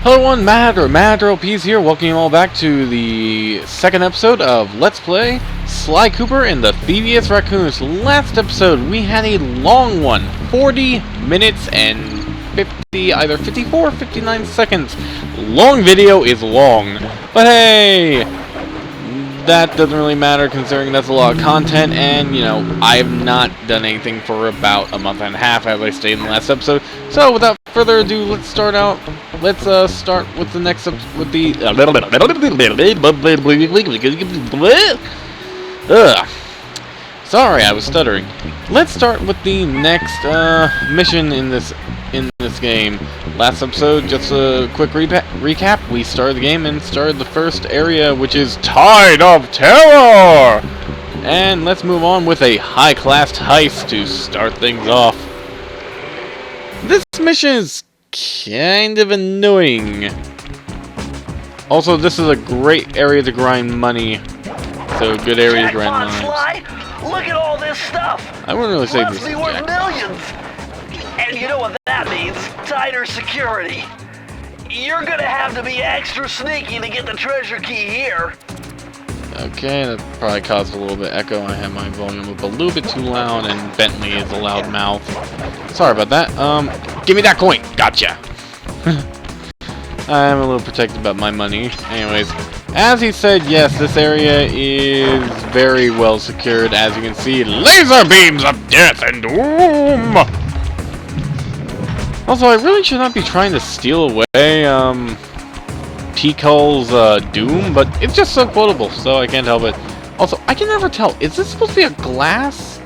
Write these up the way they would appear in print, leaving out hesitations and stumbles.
Hello everyone, Madropees here, welcoming you all back to the second episode of Let's Play Sly Cooper and the Thievius Raccoons. Last episode, we had a long one, 40 minutes and either 54 or 59 seconds. Long video is long, but hey, that doesn't really matter considering that's a lot of content, and, you know, I have not done anything for about a month and a half as I stated in the last episode. So, without further ado, let's start with the next with the sorry, I was stuttering. Let's start with the next mission in this game. Last episode, just a quick recap. We started the game and started the first area, which is Tide of Terror. And let's move on with a high-class heist to start things off. This mission is kind of annoying. Also, this is a great area to grind money. So, good area to grind money. Look at all this stuff. I wouldn't really say this is worth millions. And you know what that means? Tighter security. You're gonna have to be extra sneaky to get the treasure key here. Okay, that probably caused a little bit of echo. I have my volume up a little bit too loud, and Bentley is a loud mouth. Sorry about that. Give me that coin. Gotcha. I'm a little protective about my money. Anyways, as he said, yes, this area is very well secured. As you can see, laser beams of death and doom. Also, I really should not be trying to steal away Peacole's doom, but it's just so quotable, so I can't help it. Also, I can never tell. Is this supposed to be a glass?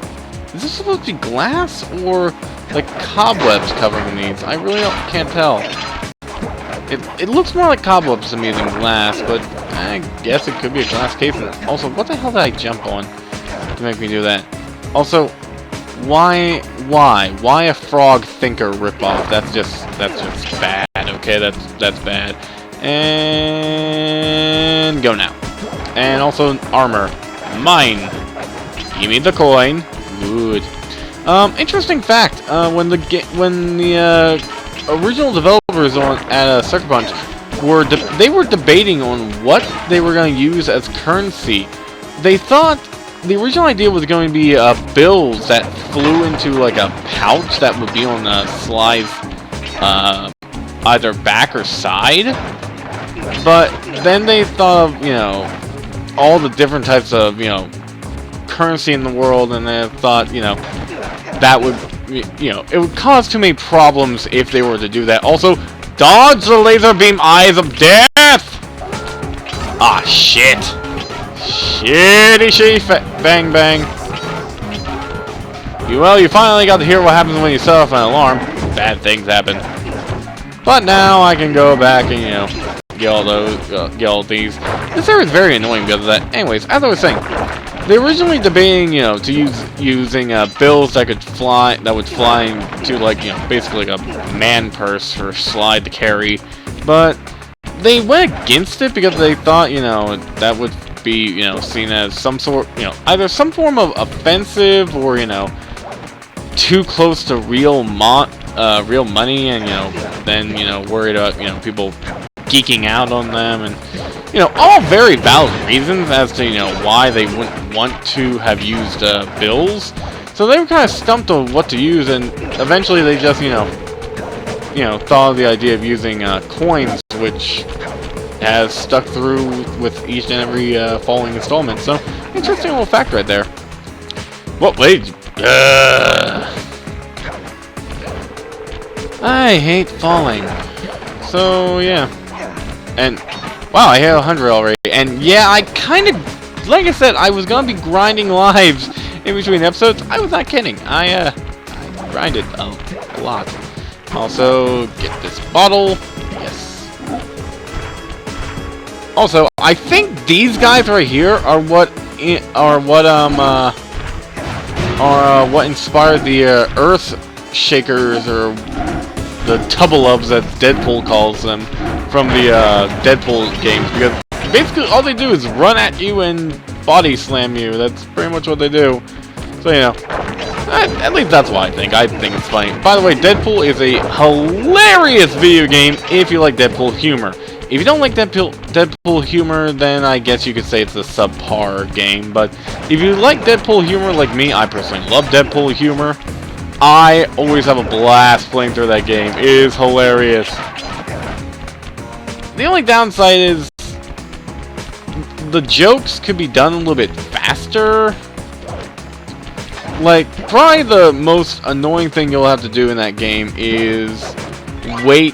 Is this supposed to be glass or like cobwebs covering these? I really can't tell. It looks more like cobwebs to me than glass, but I guess it could be a glass case. Also, what the hell did I jump on to make me do that? Also, why a frog thinker ripoff? That's just bad. Okay, that's bad. And go now. And also armor, mine. Give me the coin. Good. Interesting fact. When the original developers at Sucker Punch were debating on what they were going to use as currency. They thought the original idea was going to be bills that flew into like a pouch that would be on Sly's either back or side. But then they thought of, you know, all the different types of, you know, currency in the world, and they thought, you know, that would, you know, it would cause too many problems if they were to do that. Also, dodge the laser beam eyes of death! Ah, shit. Shitty bang bang. Well, you finally got to hear what happens when you set off an alarm. Bad things happen. But now I can go back and, you know, get all these. This area is very annoying because of that. Anyways, as I was saying, they were originally debating, you know, to using bills that would fly into, like, you know, basically like a man purse for Sly to carry. But they went against it because they thought, you know, that would be, you know, seen as some sort, you know, either some form of offensive or, you know, too close to real money, and, you know, then, you know, worried about, you know, people geeking out on them, and, you know, all very valid reasons as to, you know, why they wouldn't want to have used bills. So they were kind of stumped on what to use, and eventually they just, you know, thought of the idea of using coins, which has stuck through with each and every following installment. So, interesting little fact right there. What? Wait. I hate falling. So, yeah. And, wow, I hit 100 already. And, yeah, I kind of, like I said, I was going to be grinding lives in between episodes. I was not kidding. I grinded a lot. Also, get this bottle. Yes. Also, I think these guys right here are what inspired the Earth Shakers, or the Tubble-Ups as Deadpool calls them, from the Deadpool games, because basically all they do is run at you and body slam you. That's pretty much what they do. So, you know, At least that's what I think. I think it's funny. By the way, Deadpool is a hilarious video game if you like Deadpool humor. If you don't like Deadpool humor, then I guess you could say it's a subpar game. But if you like Deadpool humor like me, I personally love Deadpool humor. I always have a blast playing through that game. It is hilarious. The only downside is the jokes could be done a little bit faster. Like, probably the most annoying thing you'll have to do in that game is wait,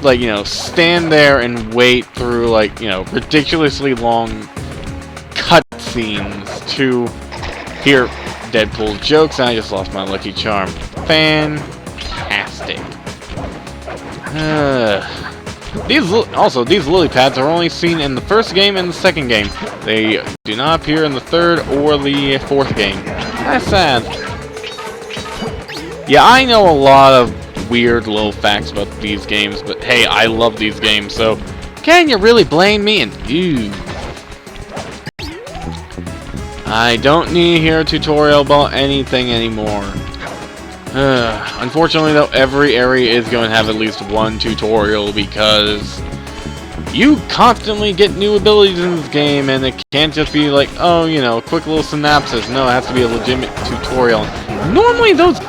like, you know, stand there and wait through, like, you know, ridiculously long cutscenes to hear Deadpool jokes, and I just lost my lucky charm. Fantastic. These lily pads are only seen in the first game and the second game. They do not appear in the third or the fourth game. That's sad. Yeah, I know a lot of weird little facts about these games, but hey, I love these games, so can you really blame me? And ew. I don't need to hear a tutorial about anything anymore. Unfortunately, though, every area is going to have at least one tutorial because you constantly get new abilities in this game, and it can't just be like, oh, you know, quick little synopsis. No, it has to be a legitimate tutorial. Normally, those...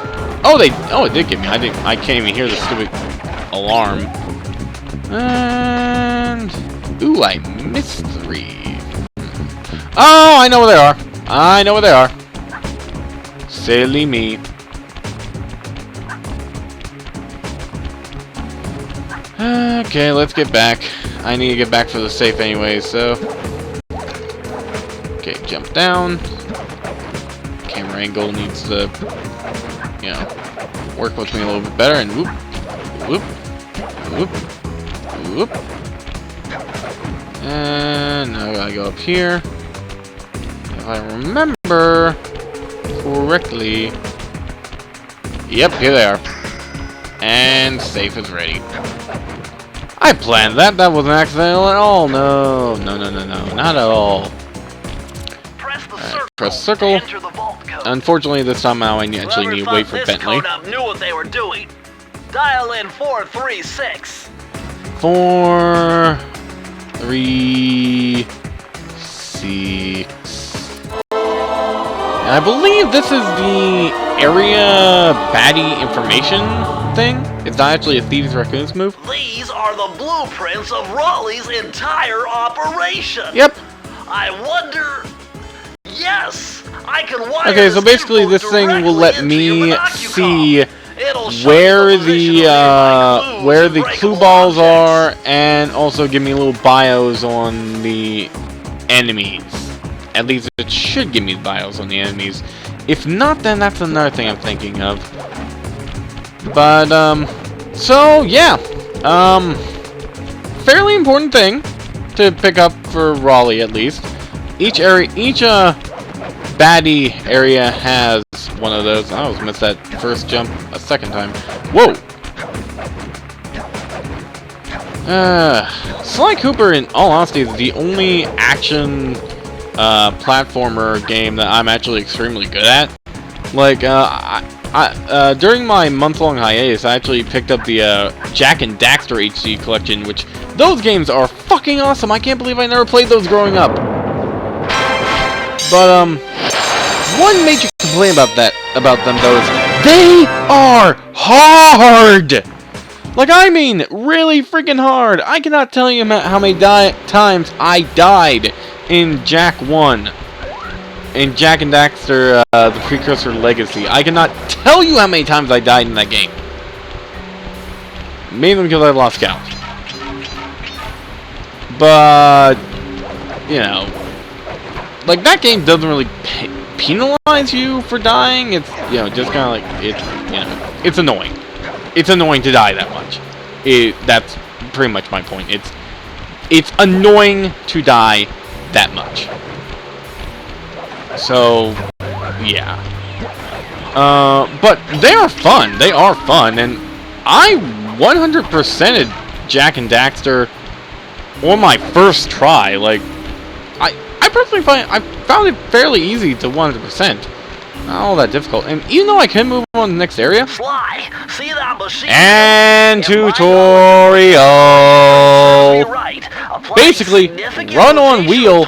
Oh, it did get me. I can't even hear the stupid alarm. And... Ooh, I missed 3. Oh, I know where they are. I know where they are. Silly me. Okay, let's get back. I need to get back for the safe anyway, so... Okay, jump down. Camera angle needs to, you know, work with me a little bit better, and whoop, whoop, whoop, whoop. And now I gotta go up here. If I remember correctly... Yep, here they are. And safe is ready. I planned that. That wasn't accidental at all. No, no, no, no, no, not at all. Press circle. Unfortunately, this time now I actually need to wait for Bentley. Knew what they were doing. Dial in 436. 4, 3, 6. And I believe this is the area baddie information thing. It's not actually a Thieves Raccoons move. These are the blueprints of Raleigh's entire operation. Yep. I wonder... Yes, I can wire. Okay, so basically this thing will let me see where the clue balls are, and also give me little bios on the enemies. At least it should give me bios on the enemies. If not, then that's another thing I'm thinking of. But so yeah, fairly important thing to pick up for Raleigh at least. Each baddie area has one of those. I almost missed that first jump a second time. Whoa! Sly Cooper, in all honesty, is the only action platformer game that I'm actually extremely good at. Like, during my month-long hiatus, I actually picked up the Jak and Daxter HD collection, which those games are fucking awesome. I can't believe I never played those growing up. But one major complaint about them though is they are hard. Like, I mean, really freaking hard. I cannot tell you how many times I died in Jak 1. In Jak and Daxter, the Precursor Legacy. I cannot tell you how many times I died in that game. Mainly because I lost count. But, you know, like, that game doesn't really penalize you for dying. It's, you know, just kind of like, it's, you know, it's annoying. It's annoying to die that much. That's pretty much my point. It's annoying to die that much. So, yeah. But they are fun. They are fun, and I 100%ed Jak and Daxter on my first try. Like, I personally found it fairly easy to 100%. not all that difficult. And even though I can move on to the next area. Sly, see that machine? And tutorial. Basically, run on wheel.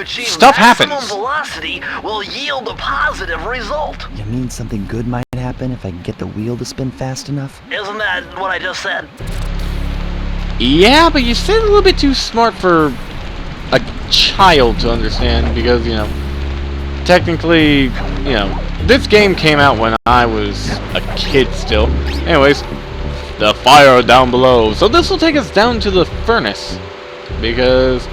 Stuff happens. Velocity will yield a positive result. You mean something good might happen if I can get the wheel to spin fast enough? Isn't that what I just said? Yeah, but you said a little bit too smart for a child to understand because, you know, technically, you know, this game came out when I was a kid still. Anyways, the fire down below. So this will take us down to the furnace because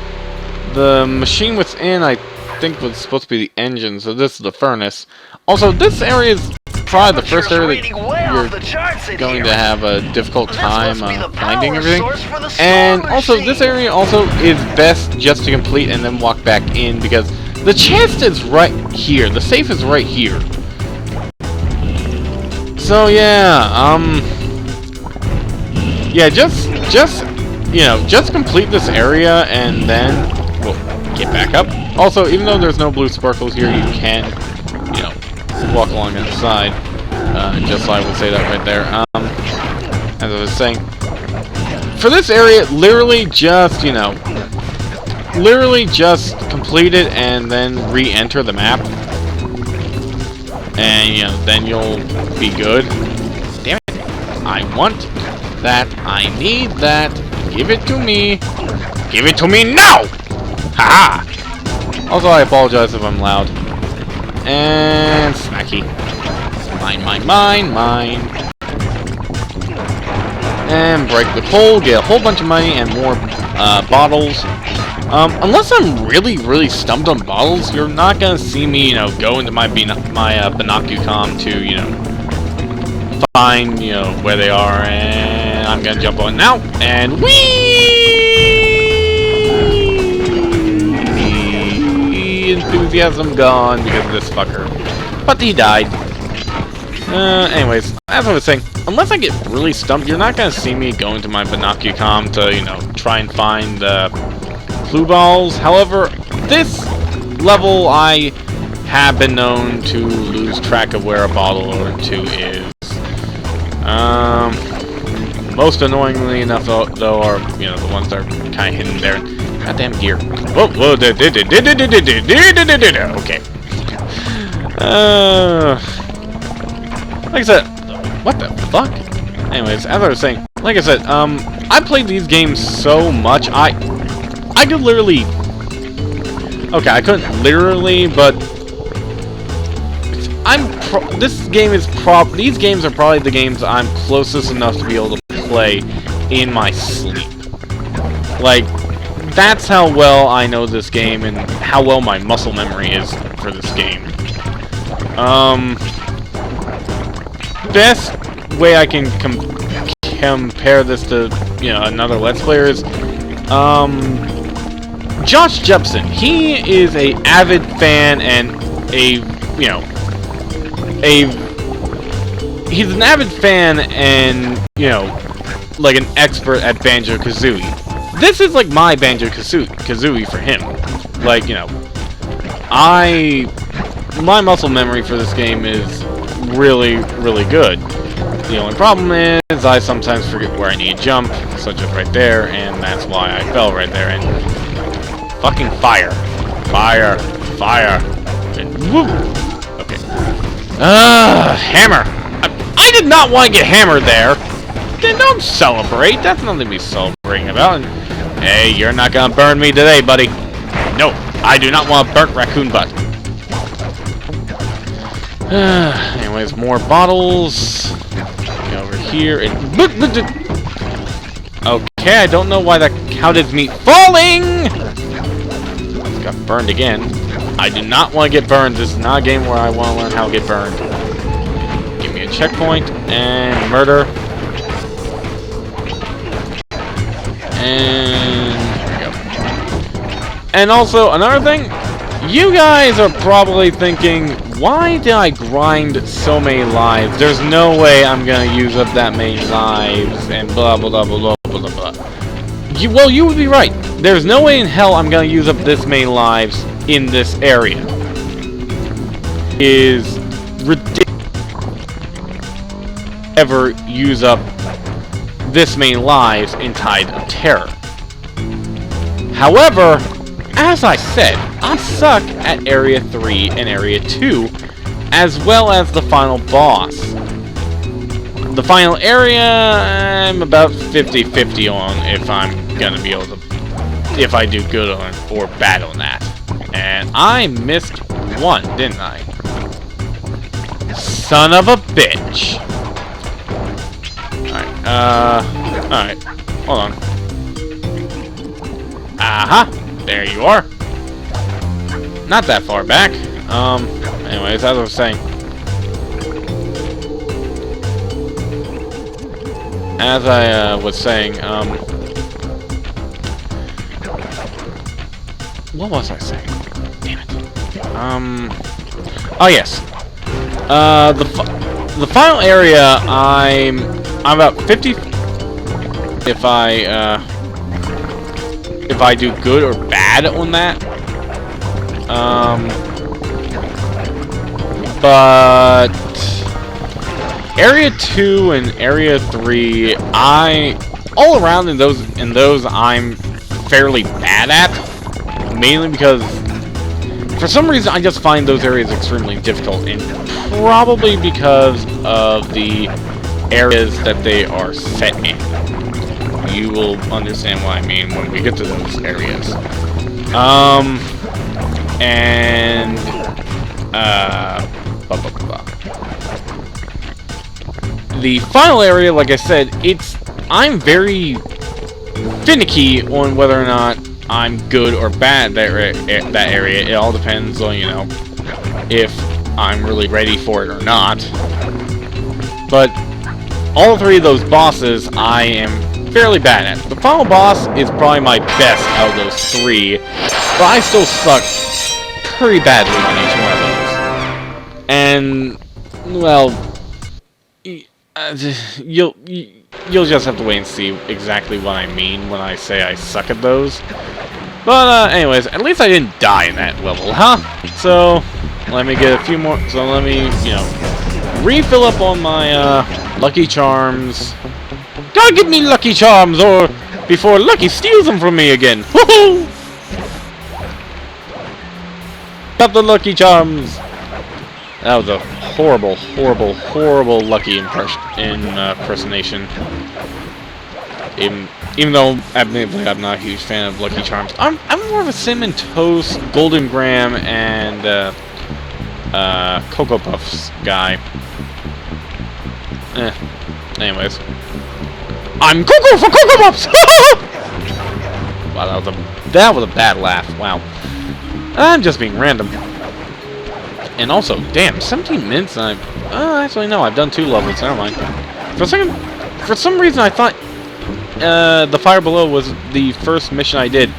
the machine within, I think, was supposed to be the engine. So this is the furnace. Also, this area is probably the first area that you're going to have a difficult time finding everything. And also, this area also is best just to complete and then walk back in because the chest is right here. The safe is right here. So yeah, yeah, just you know, just complete this area and then we'll get back up. Also, even though there's no blue sparkles here, you can, you know, walk along the side. Just so I would say that right there. As I was saying, for this area, literally just, you know, literally just complete it and then re-enter the map. And, you know, then you'll be good. Damn it. I want that. I need that. Give it to me. Give it to me now! Haha! Also, I apologize if I'm loud. And smacky. Mine, mine, mine, mine. And break the coal, get a whole bunch of money and more bottles. Unless I'm really stumped on bottles, you're not gonna see me, you know, go into my binocucom to, you know, find, you know, where they are, and I'm gonna jump on now, and whee! Enthusiasm gone because of this fucker. But he died. Anyways, as I was saying, unless I get really stumped, you're not gonna see me go into my binocucom to, you know, try and find the clue balls. However, this level I have been known to lose track of where a bottle or two is. Most annoyingly enough, though, are, you know, the ones that are kind of hidden there. Goddamn gear. Whoa, whoa, okay. Like I said, what the fuck? Anyways, as I was saying, like I said, I played these games so much, I could literally... Okay, I couldn't literally, but... These games are probably the games I'm closest enough to be able to play in my sleep. Like, that's how well I know this game and how well my muscle memory is for this game. Best way I can compare this to, you know, another Let's Player is, Josh Jepson. He is a avid fan and a, you know, he's an avid fan and, you know, like an expert at Banjo-Kazooie. This is like my Banjo-Kazooie for him. Like, you know, my muscle memory for this game is really good. The only problem is I sometimes forget where I need to jump, such as right there, and that's why I fell right there. And fucking fire, and woo. Okay. Hammer. I did not want to get hammered there. Then don't celebrate. That's nothing to be celebrating about. And, hey, you're not gonna burn me today, buddy. No, I do not want a burnt raccoon butt. Anyways, more bottles. Get over here. Okay, I don't know why that counted as me falling. Got burned again. I do not want to get burned. This is not a game where I want to learn how to get burned. Give me a checkpoint and murder. And there we go. And also, another thing, you guys are probably thinking, why did I grind so many lives? There's no way I'm gonna use up that many lives, and blah blah blah blah blah blah blah. Well, you would be right. There's no way in hell I'm gonna use up this many lives in this area. ridiculous ever use up this many lives in Tide of Terror. However, as I said, I suck at Area 3 and Area 2, as well as the final boss. The final area, I'm about 50-50 on if I'm gonna be able to, if I do good on or bad on that. And I missed one, didn't I? Son of a bitch. Alright, hold on. Aha! There you are. Not that far back. Anyways, as I was saying. As I was saying, what was I saying? Damn it. Oh yes. The final area, I'm about 50 if I do good or bad on that. But Area 2 and Area 3, all around in those I'm fairly bad at, mainly because for some reason I just find those areas extremely difficult, and probably because of the areas that they are set in. You will understand what I mean when we get to those areas. The final area, like I said, I'm very finicky on whether or not I'm good or bad that area. It all depends on, you know, if I'm really ready for it or not. But all three of those bosses I am fairly bad at. The final boss is probably my best out of those three, but I still suck pretty badly on each one of those. And, well, you'll just have to wait and see exactly what I mean when I say I suck at those. But anyways, at least I didn't die in that level, huh? So let me get a few more. So let me, you know, refill up on my Lucky Charms. Gotta give me Lucky Charms, or before Lucky steals them from me again. Woohoo! Got the Lucky Charms. That was a horrible, horrible, horrible Lucky impersonation. Even though, admittedly, I'm not a huge fan of Lucky Charms. I'm more of a Cinnamon Toast, Golden Graham, and Cocoa Puffs guy. Anyways, I'm Cocoa for Cocoa Puffs. Wow, that was a bad laugh. Wow, I'm just being random. And also, damn, 17 minutes. And actually no, I've done 2 levels. Never mind. For some reason, I thought the Fire Below was the first mission I did.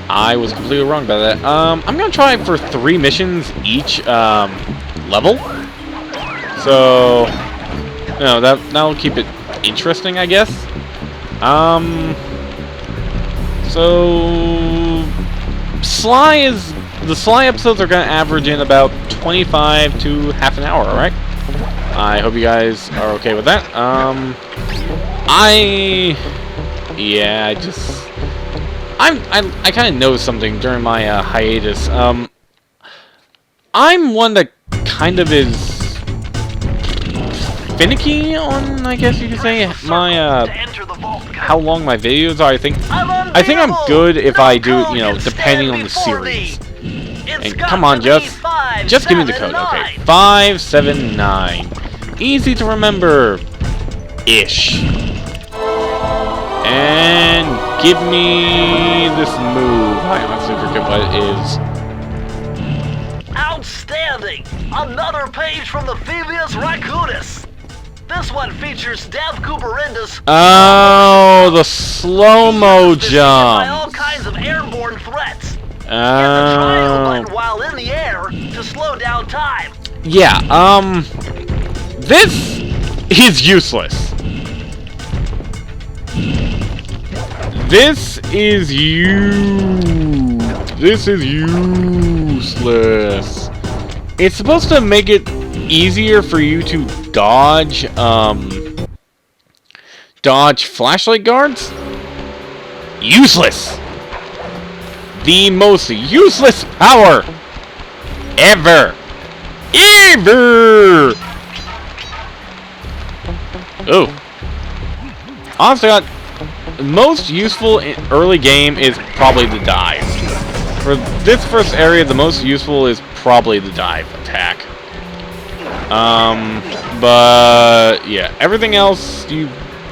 I was completely wrong about that. I'm gonna try for 3 missions each level. So, you know, that'll keep it interesting, I guess. So the Sly episodes are gonna average in about 25 to half an hour, right? I hope you guys are okay with that. I kind of know something during my hiatus. I'm one that kind of is finicky on, I guess you could say, my how long my videos are. I think I'm good if I do, you know, depending on the series. And come on, just give me the code. Okay, 579. Easy to remember, ish. And give me this move. I'm not super good what it is. Outstanding! Another page from the Phoebius Raccoonus. This one features Dev Cooperindus. Oh, the slow-mo jump. By all kinds of airborne threats. Hit the triangle button while in the air to slow down time. Yeah, this is useless. This is useless. It's supposed to make it easier for you to dodge, dodge flashlight guards? Useless! The most useless power ever! Ever! Oh. Honestly, God, the most useful in early game is probably the dive. For this first area, the most useful is probably the dive attack. But yeah, everything else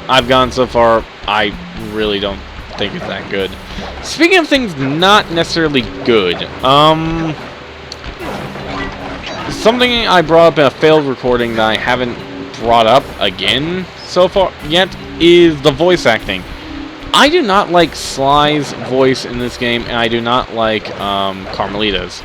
I've gotten so far, I really don't think it's that good. Speaking of things not necessarily good, something I brought up in a failed recording that I haven't brought up again so far yet is the voice acting. I do not like Sly's voice in this game, and I do not like Carmelita's.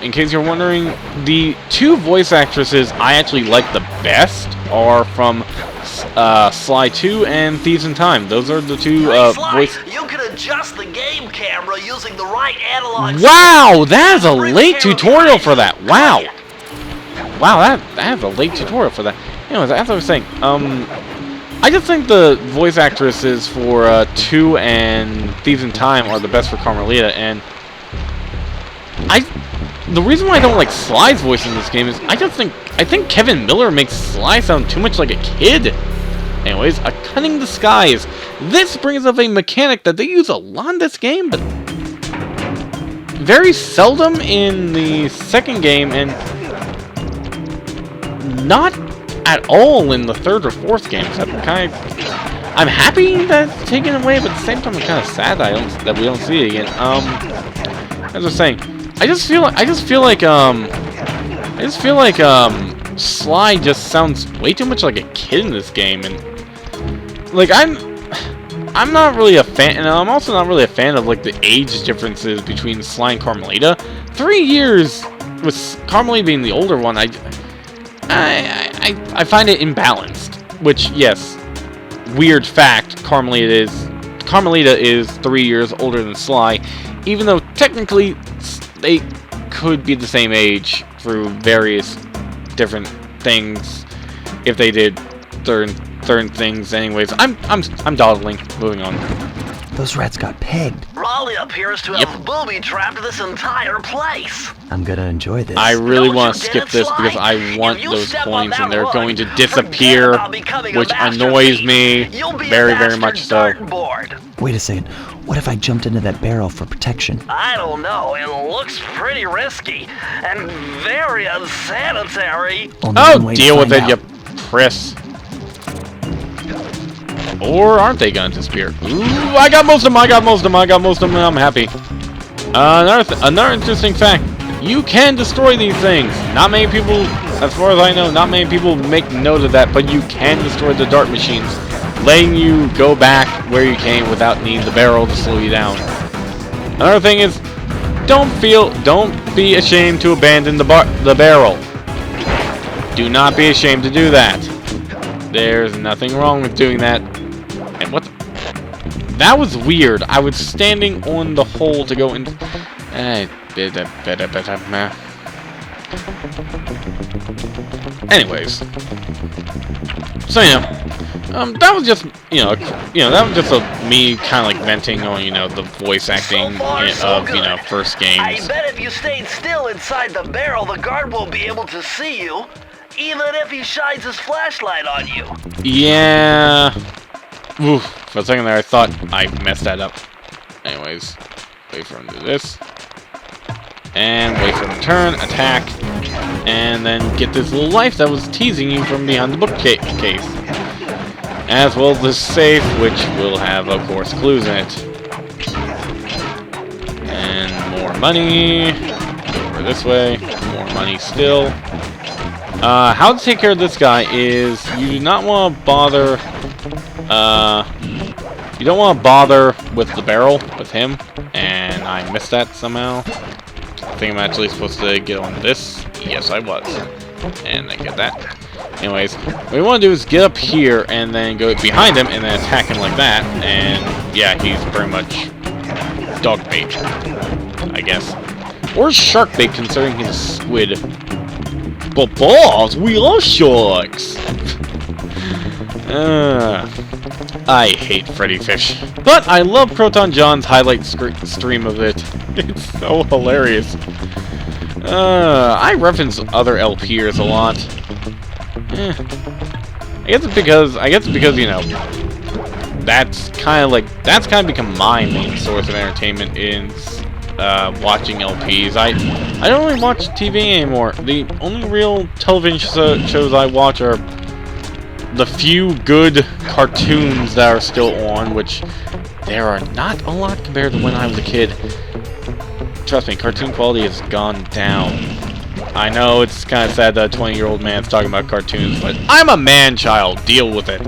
In case you're wondering, the two voice actresses I actually like the best are from Sly 2 and Thieves in Time. Those are the two voice... You can adjust the game camera using the right analog... Wow! That is a late tutorial for that! Wow! Wow, that is a late tutorial for that. Anyways, as I was saying, I just think the voice actresses for 2 and Thieves in Time are the best for Carmelita, and the reason why I don't like Sly's voice in this game is I think Kevin Miller makes Sly sound too much like a kid. Anyways, a cunning disguise. This brings up a mechanic that they use a lot in this game, but very seldom in the second game, and not at all in the third or fourth games. I'm happy that it's taken away, but at the same time I'm kind of sad that we don't see it again. As I was saying, I just feel like Sly just sounds way too much like a kid in this game, and like I'm not really a fan, and I'm also not really a fan of like the age differences between Sly and Carmelita. 3 years with Carmelita being the older one, I find it imbalanced. Which, yes, weird fact, Carmelita is 3 years older than Sly, even though technically they could be the same age through various different things if they did certain things. Anyways, I'm dawdling. Moving on. Those rats got pegged. Raleigh appears to have booby-trapped this entire place. I'm gonna enjoy this. I really want to skip this because I want those coins and they're going to disappear, which annoys me very, very much so. Wait a second. What if I jumped into that barrel for protection? I don't know. It looks pretty risky and very unsanitary. Oh, deal with it, you priss. Or aren't they gonna disappear? Ooh, I got most of them, and I'm happy. Another interesting fact. You can destroy these things. Not many people, as far as I know, not many people make note of that, but you can destroy the dart machines, letting you go back where you came without needing the barrel to slow you down. Another thing is, don't be ashamed to abandon the barrel. Do not be ashamed to do that. There's nothing wrong with doing that. And what? That was weird. I was standing on the hole to go in. Anyways, so that was just that was just me kind of like venting on the voice acting of first games. I bet if you stayed still inside the barrel, the guard won't be able to see you, even if he shines his flashlight on you. Yeah. Oof, for a second there, I thought I messed that up. Anyways, wait for him to do this. And wait for him to turn, attack, and then get this little life that was teasing you from behind the bookcase. As well as this safe, which will have, of course, clues in it. And more money. Go over this way. More money still. How to take care of this guy is you do not want to bother. You don't want to bother with the barrel with him, and I missed that somehow. I think I'm actually supposed to get on this. Yes, I was. And then get that. Anyways, what we want to do is get up here and then go behind him and then attack him like that. And yeah, he's pretty much dog bait, I guess. Or shark bait, considering he's a squid. But boss, we are sharks. I hate Freddy Fish. But I love Proton John's highlight stream of it. It's so hilarious. I reference other LPers a lot. I guess it's because, you know, that's kind of become my main source of entertainment is watching LPs. I don't really watch TV anymore. The only real television shows I watch are the few good cartoons that are still on, which there are not a lot compared to when I was a kid. Trust me, cartoon quality has gone down. I know it's kind of sad that a 20-year-old man's talking about cartoons, but I'm a man-child. Deal with it.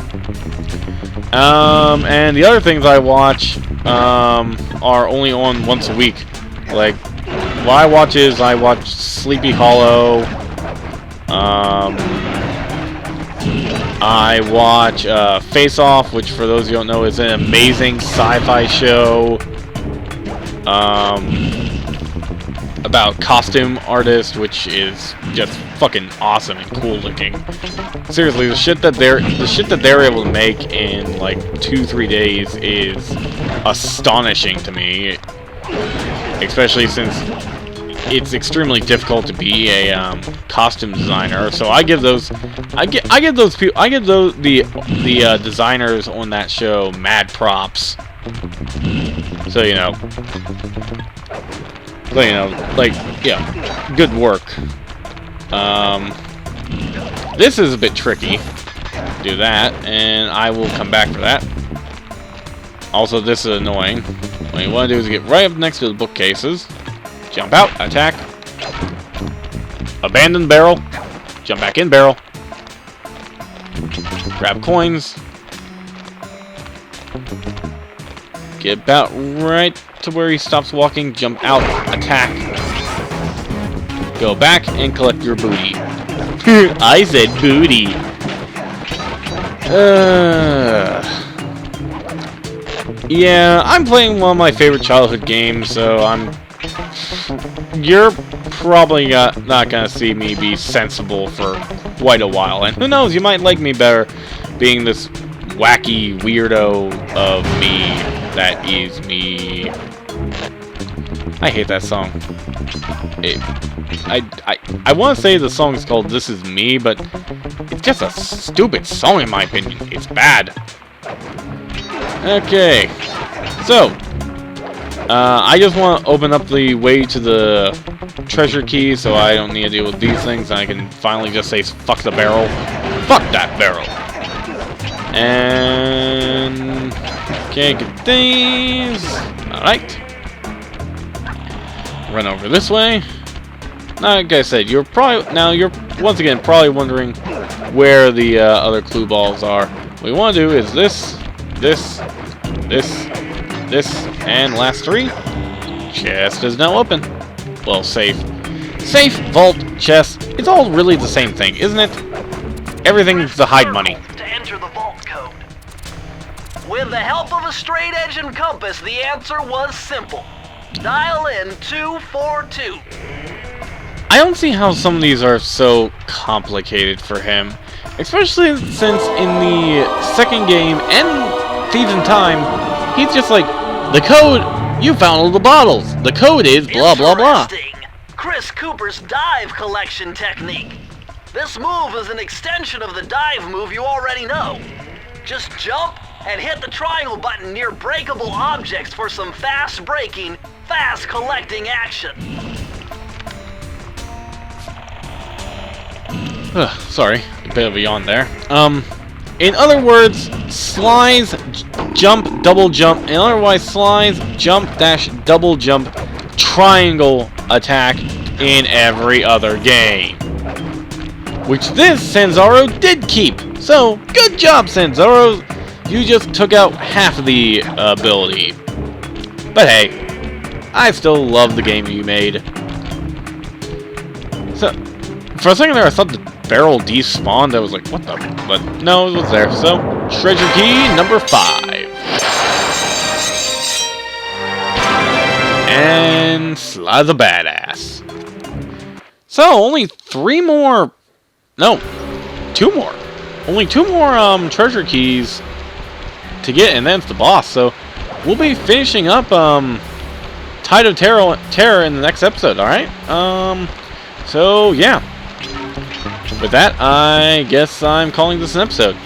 And the other things I watch are only on once a week. Like, what I watch is I watch Sleepy Hollow. I watch Face Off, which for those who don't know is an amazing sci-fi show about costume artists, which is just fucking awesome and cool looking. Seriously, the shit that they're able to make in like 2-3 days is astonishing to me, especially since it's extremely difficult to be a costume designer. So I give the designers on that show mad props. So you know, like, yeah, good work. This is a bit tricky. Do that, and I will come back for that. Also, this is annoying. What you want to do is get right up next to the bookcases. Jump out, attack. Abandon barrel. Jump back in barrel. Grab coins. Get about right to where he stops walking. Jump out, attack. Go back and collect your booty. I said booty. Yeah, I'm playing one of my favorite childhood games, so you're probably not gonna see me be sensible for quite a while. And who knows, you might like me better being this wacky weirdo of me that is me. I hate that song. I want to say the song is called This Is Me, but it's just a stupid song in my opinion. It's bad. Okay, so I just want to open up the way to the treasure key so I don't need to deal with these things, and I can finally just say fuck the barrel. Fuck that barrel. And okay, get these. Alright. Run over this way. Like I said, you're once again probably wondering where the other clue balls are. What we want to do is this, and last 3. Chest is now open. Well, safe. Safe, vault, chest. It's all really the same thing, isn't it? Everything's to hide money. To enter the vault code. With the help of a straight edge and compass, the answer was simple. Dial in 242. I don't see how some of these are so complicated for him. Especially since in the second game and Thieves in Time, he's just like, the code, you found all the bottles. The code is blah blah blah. Chris Cooper's dive collection technique. This move is an extension of the dive move you already know. Just jump and hit the triangle button near breakable objects for some fast breaking, fast collecting action. Sorry, a bit of a yawn there. In other words, slides, jump, double jump, and otherwise slides, jump, dash, double jump, triangle attack in every other game. Which this Sanzaro did keep. So, good job, Sanzaro. You just took out half of the ability. But hey, I still love the game you made. So, for a second there I thought the barrel despawned. I was like, what the? But no, it was there. So, treasure key number 5. And Sly the Badass. So, only 3 more... No, 2 more. Only 2 more treasure keys to get, and then it's the boss. So, we'll be finishing up Tide of Terror in the next episode, alright? So, yeah. With that, I guess I'm calling this an episode.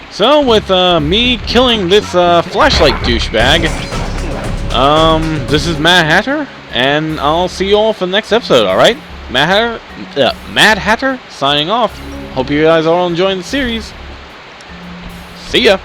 So, with me killing this flashlight douchebag, this is Mad Hatter, and I'll see you all for the next episode, alright? Mad Hatter signing off. Hope you guys are all enjoying the series. See ya!